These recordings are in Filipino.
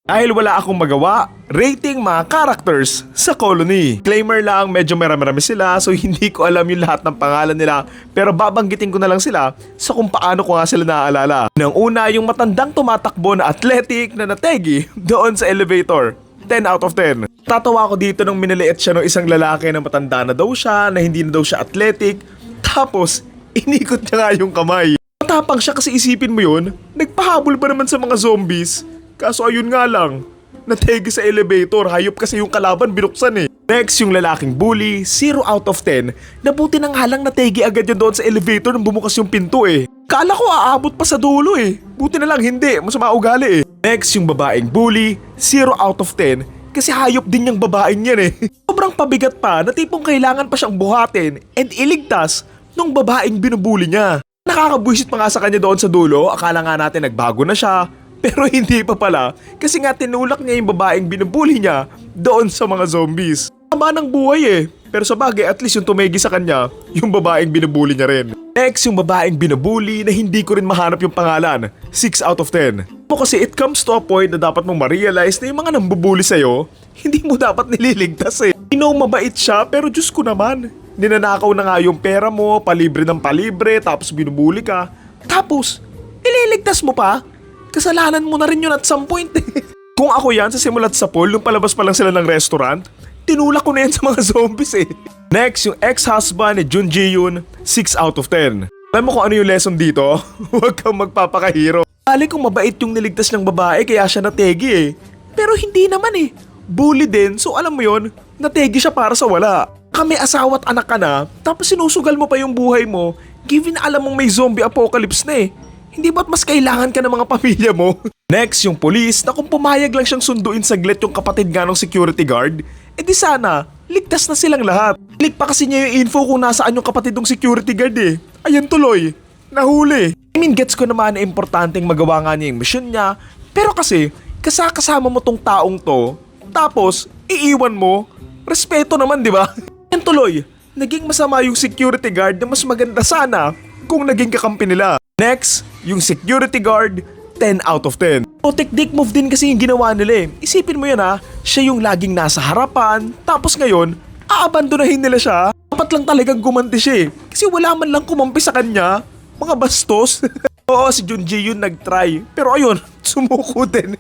Dahil wala akong magawa, rating mga characters sa Colony. Claimer lang, medyo marami sila so hindi ko alam yung lahat ng pangalan nila pero babanggitin ko na lang sila sa kung paano ko nga sila naaalala. Nang una yung matandang tumatakbo na athletic na nategi doon sa elevator. 10 out of 10. Tatawa ako dito nung minaliit siya ng isang lalaki na matanda na daw siya, na hindi na daw siya athletic. Tapos, inikot niya nga yung kamay. Matapang siya kasi isipin mo yun, nagpahabol ba naman sa mga zombies? Kaso ayun nga lang, nategi sa elevator, hayop kasi yung kalaban binuksan eh. Next, yung lalaking bully, 0 out of 10. Nabuti nang halang nategi agad yun doon sa elevator nung bumukas yung pinto eh. Kala ko aabot pa sa dulo eh. Buti na lang hindi, masama ugali eh. Next, yung babaeng bully, 0 out of 10. Kasi hayop din yung babaeng yan eh. Sobrang pabigat pa na tipong kailangan pa siyang buhatin and iligtas nung babaeng binubuli niya. Nakakabwisit pa nga sa kanya doon sa dulo, akala nga natin nagbago na siya. Pero hindi pa pala kasi nga tinulak niya yung babaeng binubuli niya doon sa mga zombies. Tama ng buhay eh. Pero sa bagay at least yung tumegi sa kanya, yung babaeng binubuli niya rin. Next, yung babaeng binubuli na hindi ko rin mahanap yung pangalan. 6 out of 10. Kasi it comes to a point na dapat mong ma-realize na yung mga nambubuli sa'yo, hindi mo dapat nililigtas eh. I know mabait siya pero Diyos ko naman. Ninanakaw na nga yung pera mo, palibre ng palibre, tapos binubuli ka. Tapos, ililigtas mo pa? Kasalanan mo na rin yun at some point eh. Kung ako yan sa simulat sa pool, nung palabas pa lang sila ng restaurant, tinulak ko na yan sa mga zombies eh. Next, yung ex-husband ni Jun Ji-yoon, 6 out of 10. Alam mo kung ano yung lesson dito? Huwag kang magpapakahiro. Bali kung mabait yung niligtas ng babae kaya siya nategi eh. Pero hindi naman eh. Bully din, so alam mo yon, nategi siya para sa wala. Kami asawa at anak ka na, tapos sinusugal mo pa yung buhay mo, given na alam mong may zombie apocalypse na eh. Hindi ba't mas kailangan ka ng mga pamilya mo? Next, yung police na kung pumayag lang siyang sunduin saglit yung kapatid nga ng security guard, edi sana, ligtas na silang lahat. Click pa kasi niya yung info kung nasaan yung kapatid ng security guard eh. Ayan tuloy, nahuli. I mean, gets ko naman na importanteng magawa nga niya yung mission niya, pero kasi, kasama mo tong taong to, tapos, iiwan mo, respeto naman di ba? Ayan tuloy, naging masama yung security guard na mas maganda sana kung naging kakampi nila. Next, yung security guard, 10 out of 10. O technique move din kasi yung ginawa nila eh. Isipin mo yan ha, siya yung laging nasa harapan, tapos ngayon, aabandonahin nila siya. Dapat lang talagang gumanti siya eh. Kasi wala man lang kumampi sa kanya. Mga bastos. Oo, si Jun Ji-yoon nag-try. Pero ayun, sumuko din.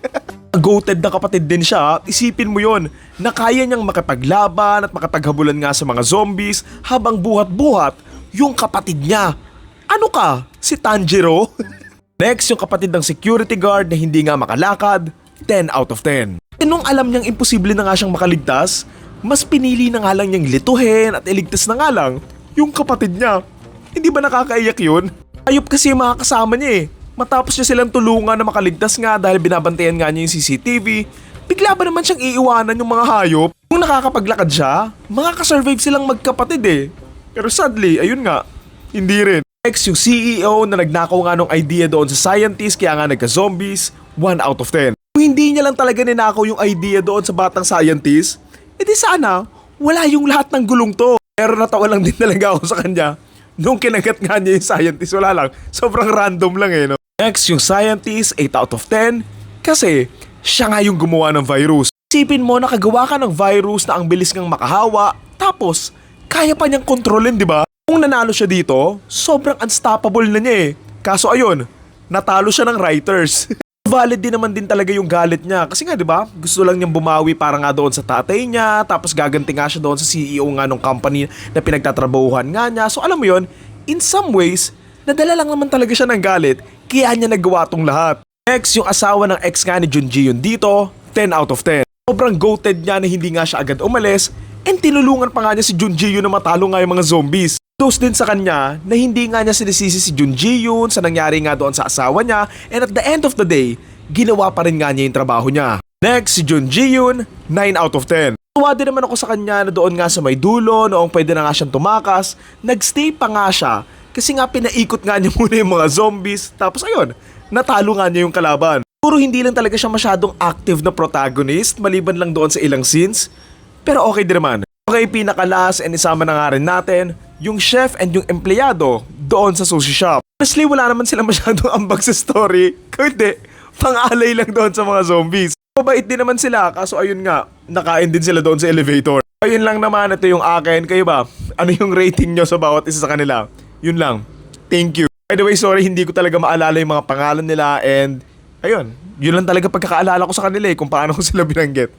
Goated na kapatid din siya. Isipin mo yon na kaya niyang makipaglaban at makipaghabulan nga sa mga zombies habang buhat-buhat yung kapatid niya. Ano ka? Si Tanjiro? Next, yung kapatid ng security guard na hindi nga makalakad, 10 out of 10. E nung alam niyang imposible na nga siyang makaligtas, mas pinili na nga lang niyang lituhin at iligtas na nga lang yung kapatid niya. Hindi ba nakakaiyak yun? Ayop kasi yung mga kasama niya eh. Matapos niya silang tulungan na makaligtas nga dahil binabantayan nga niya yung CCTV, bigla ba naman siyang iiwanan yung mga hayop? Kung nakakapaglakad siya, makakasurvive silang magkapatid eh. Pero sadly, ayun nga, hindi rin. Next, yung CEO na nagnakaw nga nung idea doon sa scientist kaya nga nagka-zombies, 1 out of 10. Kung hindi niya lang talaga ninakaw yung idea doon sa batang scientist, edi sana, wala yung lahat ng gulong to. Pero natawa lang din talaga ako sa kanya. Nung kinagat nga niya yung scientist, wala lang. Sobrang random lang eh, no? Next, yung scientist, 8 out of 10. Kasi, siya nga yung gumawa ng virus. Isipin mo, nakagawa ka ng virus na ang bilis ngang makahawa, tapos, kaya pa niyang kontrolin, di ba? Kung nanalo siya dito, sobrang unstoppable na niya eh. Kaso ayun, natalo siya ng writers. Valid din naman din talaga yung galit niya. Kasi nga 'di ba, gusto lang niyang bumawi para nga doon sa tatay niya, tapos gaganti nga siya doon sa CEO nga ng company na pinagtatrabahuhan nga niya. So alam mo yon, in some ways, nadala lang naman talaga siya ng galit, kaya niya nagawa tong lahat. Next, yung asawa ng ex nga ni Jun Ji-yoon dito, 10 out of 10. Sobrang goated niya na hindi nga siya agad umalis, and tinulungan pa nga niya si Jun Ji-yoon na matalo nga yung mga zombies. Close din sa kanya na hindi nga niya sinisisi si Jun Ji-yoon sa nangyari nga doon sa asawa niya, and at the end of the day, ginawa pa rin nga niya yung trabaho niya. Next, si Jun Ji-yoon, 9 out of 10. Tuwa din naman ako sa kanya na doon nga sa may dulo, noong pwede na nga siyang tumakas, nagstay pa nga siya kasi nga pinaikot nga niya muna yung mga zombies, tapos ayun, natalo nga niya yung kalaban. Puro hindi lang talaga siya masyadong active na protagonist, maliban lang doon sa ilang scenes, pero okay din naman. Okay, pinakalas and isama na nga rin natin yung chef and yung empleyado doon sa sushi shop. Honestly, wala naman sila masyadong ambag sa story, kundi pang-alay lang doon sa mga zombies. Mabait din naman sila, kaso ayun nga, nakain din sila doon sa elevator. Ayun lang naman, ito yung akin. Kayo ba? Ano yung rating nyo sa bawat isa sa kanila? Yun lang. Thank you. By the way, sorry, hindi ko talaga maalala yung mga pangalan nila and ayun, yun lang talaga pagkakaalala ko sa kanila kung paano ko sila binanggit.